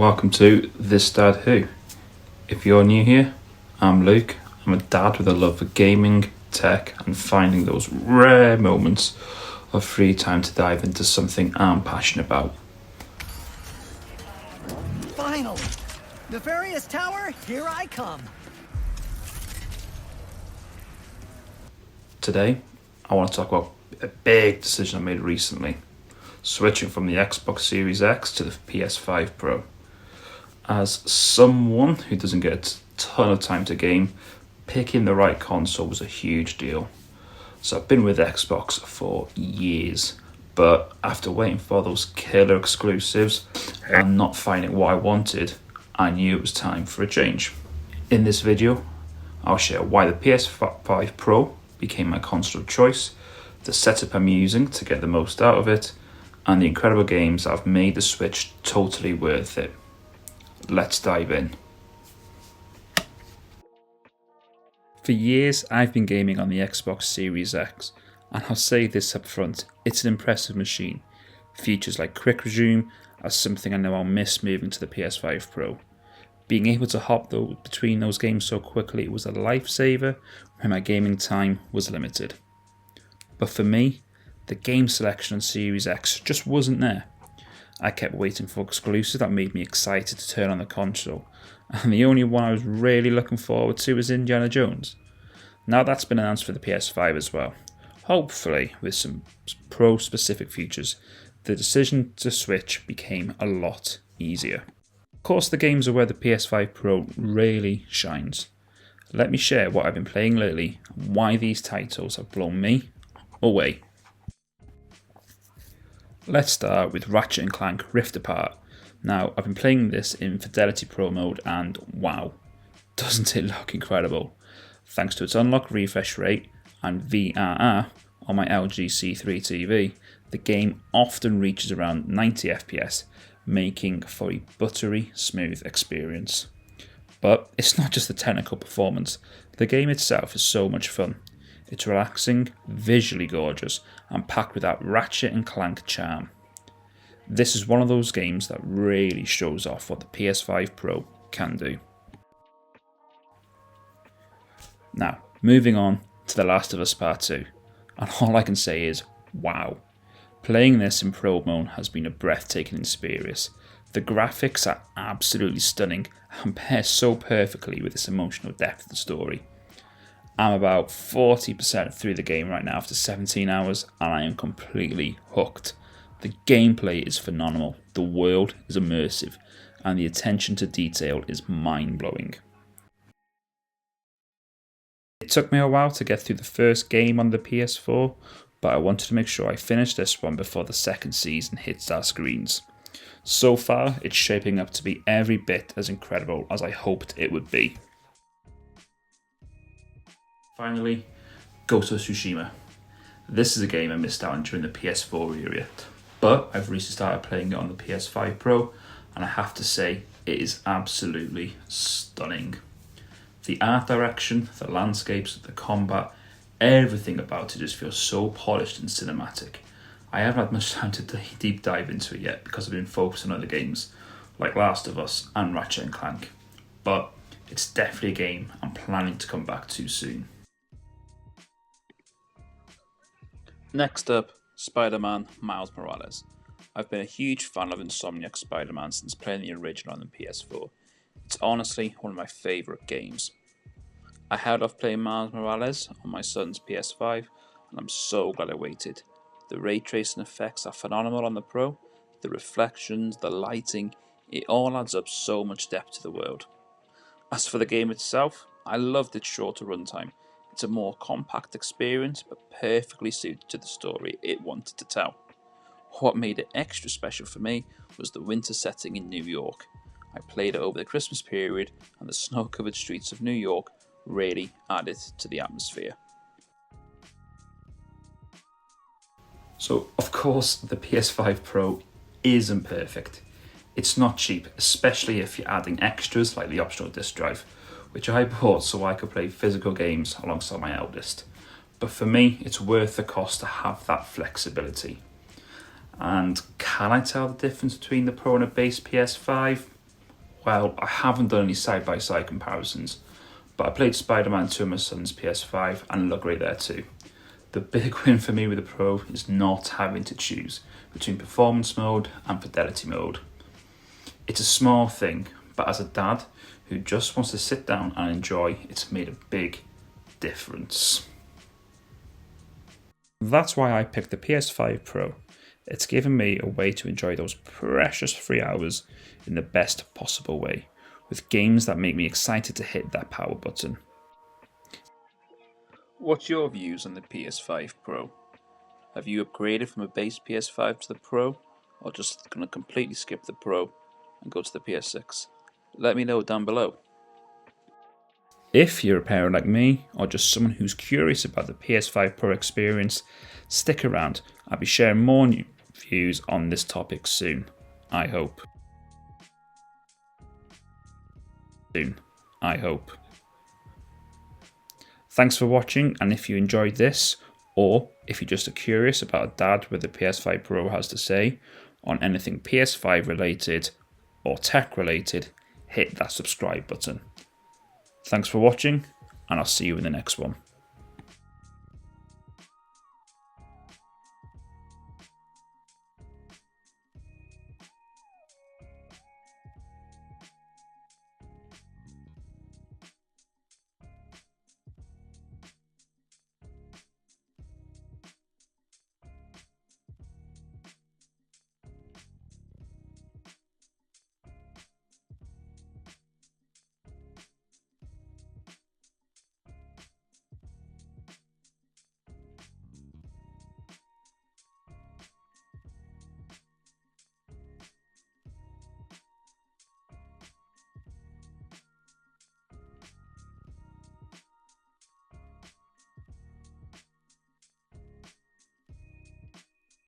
welcome to ThisDadWho. If you're new here, I'm Luke. I'm a dad with a love for gaming, tech, and finding those rare moments of free time to dive into something I'm passionate about. Finally! Nefarious Tower, here I come! Today, I want to talk about a big decision I made recently. Switching from the Xbox Series X to the PS5 Pro. As someone who doesn't get a ton of time to game, picking the right console was a huge deal. So I've been with Xbox for years, but after waiting for those killer exclusives and not finding what I wanted, I knew it was time for a change. In this video, I'll share why the PS5 Pro became my console of choice, the setup I'm using to get the most out of it, and the incredible games that have made the Switch totally worth it. Let's dive in. For years, I've been gaming on the Xbox Series X, and I'll say this up front, it's an impressive machine. Features like Quick Resume are something I know I'll miss moving to the PS5 Pro. Being able to hop between those games so quickly was a lifesaver when my gaming time was limited. But for me, the game selection on Series X just wasn't there. I kept waiting for exclusives that made me excited to turn on the console, and the only one I was really looking forward to was Indiana Jones. Now that's been announced for the PS5 as well, hopefully with some Pro-specific features, the decision to switch became a lot easier. Of course, the games are where the PS5 Pro really shines. Let me share what I've been playing lately and why these titles have blown me away. Let's start with Ratchet Clank Rift Apart. Now, I've been playing this in Fidelity Pro mode and wow, doesn't it look incredible? Thanks to its unlock refresh rate and VRR on my LG C3 TV, the game often reaches around 90 FPS, making for a buttery smooth experience. But it's not just the technical performance, the game itself is so much fun. It's relaxing, visually gorgeous, and packed with that Ratchet & Clank charm. This is one of those games that really shows off what the PS5 Pro can do. Now, moving on to The Last of Us Part 2, and all I can say is, wow. Playing this in Pro mode has been a breathtaking experience. The graphics are absolutely stunning and pair so perfectly with this emotional depth of the story. I'm about 40% through the game right now after 17 hours and I am completely hooked. The gameplay is phenomenal, the world is immersive, and the attention to detail is mind-blowing. It took me a while to get through the first game on the PS4, but I wanted to make sure I finished this one before the second season hits our screens. So far, it's shaping up to be every bit as incredible as I hoped it would be. Finally, Ghost of Tsushima. This is a game I missed out on during the PS4 era, but I've recently started playing it on the PS5 Pro, and I have to say, it is absolutely stunning. The art direction, the landscapes, the combat, everything about it just feels so polished and cinematic. I haven't had much time to deep dive into it yet because I've been focused on other games like Last of Us and Ratchet Clank, but it's definitely a game I'm planning to come back to soon. Next up, Spider-Man Miles Morales. I've been a huge fan of Insomniac Spider-Man since playing the original on the PS4. It's honestly one of my favourite games. I held off playing Miles Morales on my son's PS5 and I'm so glad I waited. The ray tracing effects are phenomenal on the Pro, the reflections, the lighting, it all adds up so much depth to the world. As for the game itself, I loved its shorter runtime. It's a more compact experience, but perfectly suited to the story it wanted to tell. What made it extra special for me was the winter setting in New York. I played it over the Christmas period, and the snow-covered streets of New York really added to the atmosphere. So, of course, the PS5 Pro isn't perfect. It's not cheap, especially if you're adding extras like the optional disc drive, which I bought so I could play physical games alongside my eldest. But for me, it's worth the cost to have that flexibility. And can I tell the difference between the Pro and a base PS5? Well, I haven't done any side-by-side comparisons, but I played Spider-Man 2 on my son's PS5 and it looked great there too. The big win for me with the Pro is not having to choose between performance mode and fidelity mode. It's a small thing, but as a dad who just wants to sit down and enjoy, it's made a big difference. That's why I picked the PS5 Pro. It's given me a way to enjoy those precious 3 hours in the best possible way, with games that make me excited to hit that power button. What's your views on the PS5 Pro? Have you upgraded from a base PS5 to the Pro, or just going to completely skip the Pro and go to the PS6? Let me know down below. If you're a parent like me, or just someone who's curious about the PS5 Pro experience, stick around. I'll be sharing more new views on this topic soon, I hope. Thanks for watching, and if you enjoyed this, or if you're just curious about a dad what the PS5 Pro has to say on anything PS5 related or tech related, hit that subscribe button. Thanks for watching, and I'll see you in the next one.